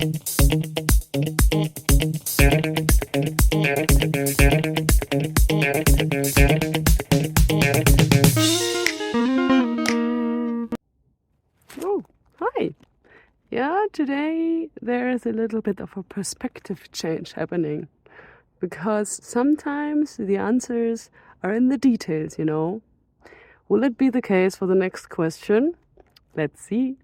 Oh, hi. Yeah, today there is a little bit of a perspective change happening because sometimes the answers are in the details, you know. Will it be the case for the next question? Let's see.